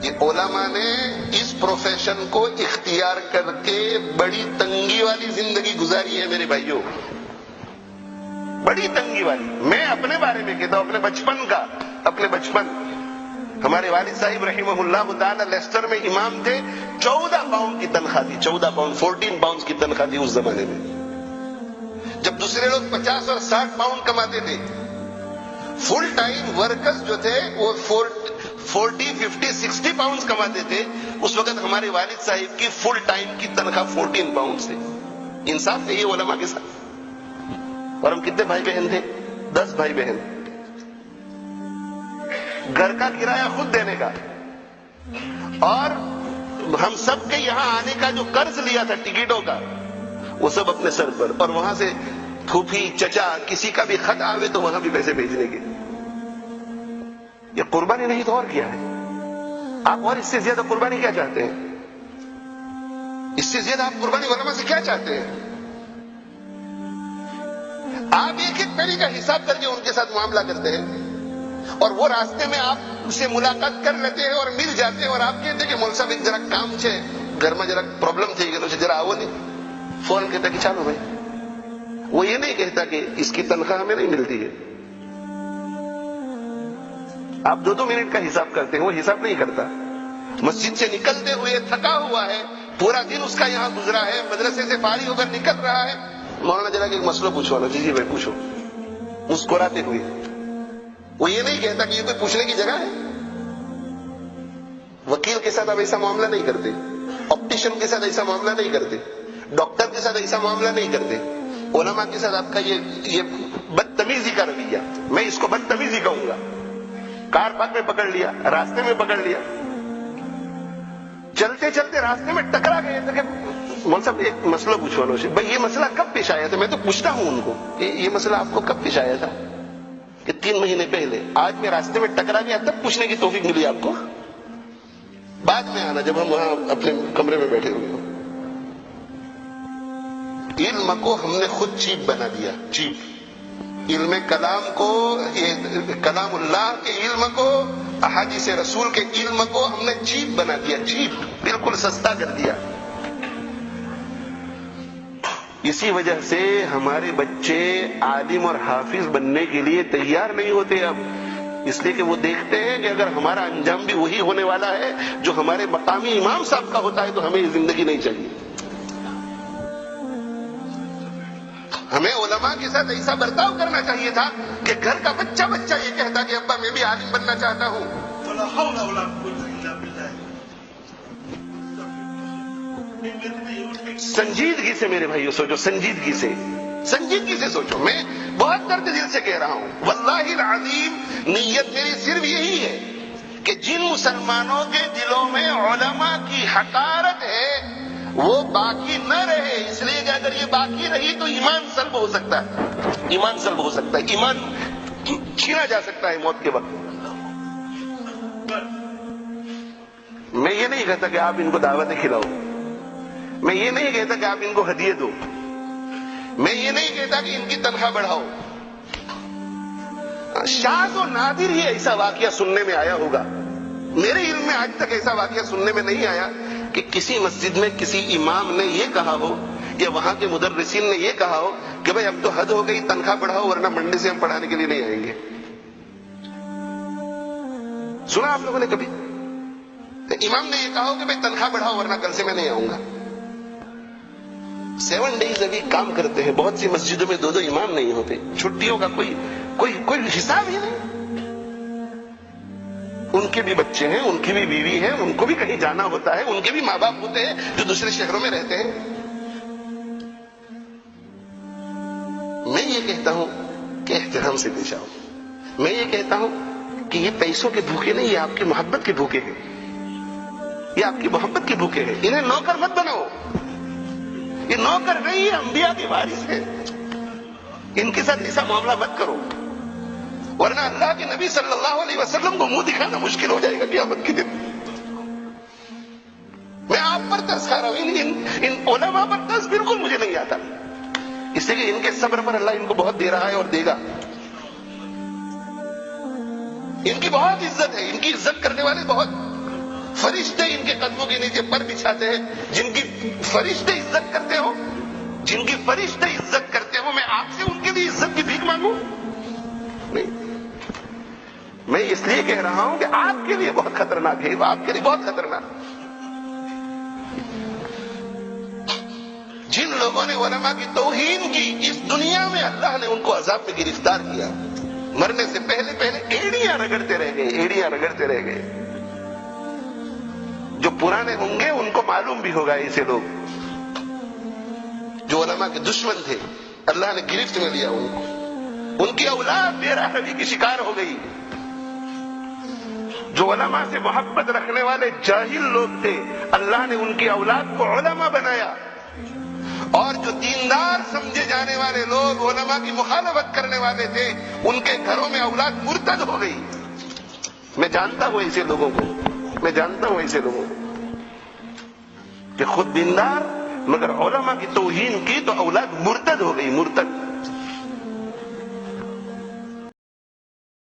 یہ علماء نے اس پروفیشن کو اختیار کر کے بڑی تنگی والی زندگی گزاری ہے میرے بھائیوں، بڑی تنگی والی. میں اپنے بارے میں کہتا ہوں، اپنے بچپن کا، اپنے بچپن. ہمارے والد صاحب رحمہ اللہ تعالی لیسٹر میں امام تھے. 14 پاؤنڈ کی تنخواہ تھی، 14 پاؤنڈ، 14 پاؤنڈ کی تنخواہ تھی اس زمانے میں. جب دوسرے لوگ 50 اور 60 پاؤنڈ کماتے تھے. فل ٹائم ورکرز جو تھے وہ 40، 50، 60 پاؤنڈ کماتے تھے. اس وقت ہمارے والد صاحب کی فل ٹائم کی تنخواہ 14 پاؤنڈ تھی. انصاف ہے یہ علماء کے ساتھ. اور ہم کتنے بھائی بہن تھے؟ 10 بھائی بہن. گھر کا کرایہ خود دینے کا، اور ہم سب کے یہاں آنے کا جو قرض لیا تھا ٹکٹوں کا وہ سب اپنے سر پر. اور وہاں سے پھوپھی، چچا، کسی کا بھی خط آوے تو وہاں بھی پیسے بھیجنے کے. یہ قربانی نہیں تو اور کیا ہے؟ آپ اور اس سے زیادہ قربانی کیا چاہتے ہیں؟ اس سے زیادہ آپ قربانی علماء سے کیا چاہتے ہیں؟ آپ ایک ایک پیری کا حساب کر کے ان کے ساتھ معاملہ کرتے ہیں، اور وہ راستے میں آپ سے ملاقات کر لیتے ہیں اور مل جاتے ہیں، اور آپ کہتے ہیں کہ مول صاحب ایک ذرا کام چھے، گھر میں ذرا پرابلم تھی کہ ذرا آؤ نہیں. فوراً کہتا کہ چلو بھائی. وہ یہ نہیں کہتا کہ اس کی تنخواہ ہمیں نہیں ملتی ہے. آپ 2 منٹ کا حساب کرتے ہیں، وہ حساب نہیں کرتا. مسجد سے نکلتے ہوئے تھکا ہوا ہے، پورا دن اس کا یہاں گزرا ہے، مدرسے سے فارغ ہو کر نکل رہا ہے. مولانا ذرا کہ ایک مسئلہ پوچھو نا. جی بھائی پوچھو. مسکراتے ہوئے. وہ یہ نہیں کہتا کہ یہ کوئی پوچھنے کی جگہ ہے. وکیل کے ساتھ آپ ایسا معاملہ نہیں کرتے، آپٹیشن کے ساتھ ایسا معاملہ نہیں کرتے، ڈاکٹر کے ساتھ ایسا معاملہ نہیں کرتے. علماء کے ساتھ آپ کا یہ بدتمیزی کا رویہ، میں اس کو بدتمیزی کہوں گا. کار پارک میں پکڑ لیا، راستے میں پکڑ لیا، چلتے چلتے راستے میں ٹکرا گئے تھے کہ مول صاحب ایک مسئلہ پوچھو نا. بھائی یہ مسئلہ کب پیش آیا تھا؟ میں تو پوچھتا ہوں ان کو کہ یہ مسئلہ آپ کو کب پیش آیا تھا؟ کہ 3 مہینے پہلے. آج میں راستے میں ٹکرا گیا تب پوچھنے کی توفیق ملی آپ کو؟ بعد میں آنا جب ہم وہاں اپنے کمرے میں بیٹھے ہوئے ہوں. علم کو ہم نے خود چیپ بنا دیا، چیپ. علم کلام کو، کلام اللہ کے علم کو، احادیث رسول کے علم کو ہم نے چیپ بنا دیا، چیپ، بالکل سستا کر دیا. اسی وجہ سے ہمارے بچے عالم اور حافظ بننے کے لیے تیار نہیں ہوتے اب. اس لیے کہ وہ دیکھتے ہیں کہ اگر ہمارا انجام بھی وہی ہونے والا ہے جو ہمارے مقامی امام صاحب کا ہوتا ہے تو ہمیں یہ زندگی نہیں چاہیے. ہمیں علماء کے ساتھ ایسا برتاؤ کرنا چاہیے تھا کہ گھر کا بچہ یہ کہتا کہ ابا میں بھی عالم بننا چاہتا ہوں. سنجیدگی سے میرے بھائیو سوچو، سنجیدگی سے سوچو. میں بہت درد دل سے کہہ رہا ہوں، واللہ العظیم نیت میری صرف یہی ہے کہ جن مسلمانوں کے دلوں میں علماء کی حقارت ہے وہ باقی نہ رہے. اس لیے کہ اگر یہ باقی رہی تو ایمان سلب ہو سکتا ہے، ایمان سلب ہو سکتا ہے، ایمان چھینا جا سکتا ہے موت کے وقت. میں یہ نہیں کہتا کہ آپ ان کو دعوتیں کھلاؤ، میں یہ نہیں کہتا کہ آپ ان کو ہدیے دو، میں یہ نہیں کہتا کہ ان کی تنخواہ بڑھاؤ. شاذ و نادر ہی ایسا واقعہ سننے میں آیا ہوگا. میرے علم میں آج تک ایسا واقعہ سننے میں نہیں آیا کہ کسی مسجد میں کسی امام نے یہ کہا ہو یا وہاں کے مدرسین نے یہ کہا ہو کہ بھئی اب تو حد ہو گئی، تنخواہ بڑھاؤ ورنہ منڈے سے ہم پڑھانے کے لیے نہیں آئیں گے. سنا آپ لوگوں نے کبھی امام نے یہ کہا ہو کہ بھئی تنخواہ بڑھاؤ ورنہ کل سے میں نہیں آؤں گا؟ 7 days ابھی کام کرتے ہیں. بہت سی مسجدوں میں 2 امام نہیں ہوتے. چھٹیوں کا کوئی حساب ہی نہیں. ان کے بھی بچے ہیں، ان کی بھی بیوی ہے، ان کو بھی کہیں جانا ہوتا ہے، ان کے بھی ماں باپ ہوتے ہیں جو دوسرے شہروں میں رہتے ہیں. میں یہ کہتا ہوں کہ احترام سے پیش آؤ. میں یہ کہتا ہوں کہ یہ پیسوں کے بھوکے نہیں، یہ آپ کی محبت کے بھوکے ہیں، یہ آپ کی محبت کے بھوکے ہیں. انہیں نوکر مت بناؤ. یہ نوکر نہیں ہے، انبیاء کے وارث ہیں. ان کے ساتھ ایسا معاملہ مت کرو ورنہ اللہ کے نبی صلی اللہ علیہ وسلم کو منہ دکھانا مشکل ہو جائے گا قیامت کے دن. میں آپ پر ترس کھا رہا ہوں، ان علماء پر ترس بالکل مجھے نہیں آتا، اس لیے کہ ان کے صبر پر اللہ ان کو بہت دے رہا ہے اور دے گا. ان کی بہت عزت ہے، ان کی عزت کرنے والے بہت فرشتے ان کے قدموں کے نیچے پر بچھاتے ہیں. جن کی فرشتے عزت کرتے ہو، جن کی فرشتے عزت کرتے ہو، میں آپ سے ان کے لیے عزت کی بھیک مانگوں؟ نہیں. میں اس لیے کہہ رہا ہوں کہ آپ کے لیے بہت خطرناک ہے، آپ کے لیے بہت خطرناک. جن لوگوں نے علماء کی توہین کی، اس دنیا میں اللہ نے ان کو عذاب میں گرفتار کیا. مرنے سے پہلے ایڑیاں رگڑتے رہ گئے، ایڑیاں رگڑتے رہ گئے. جو پرانے ہوں گے ان کو معلوم بھی ہوگا، ایسے لوگ جو علماء کے دشمن تھے اللہ نے گرفت میں لیا ان کو. ان کی اولاد بے راہبی کی شکار ہو گئی. جو علماء سے محبت رکھنے والے جاہل لوگ تھے اللہ نے ان کی اولاد کو علماء بنایا. اور جو دیندار سمجھے جانے والے لوگ علماء کی مخالفت کرنے والے تھے ان کے گھروں میں اولاد مرتد ہو گئی. میں جانتا ہوں ایسے لوگوں کو، میں جانتا ہوں ایسے لوگوں کو کہ خود دیندار مگر علماء کی توہین کی تو اولاد مرتد ہو گئی، مرتد.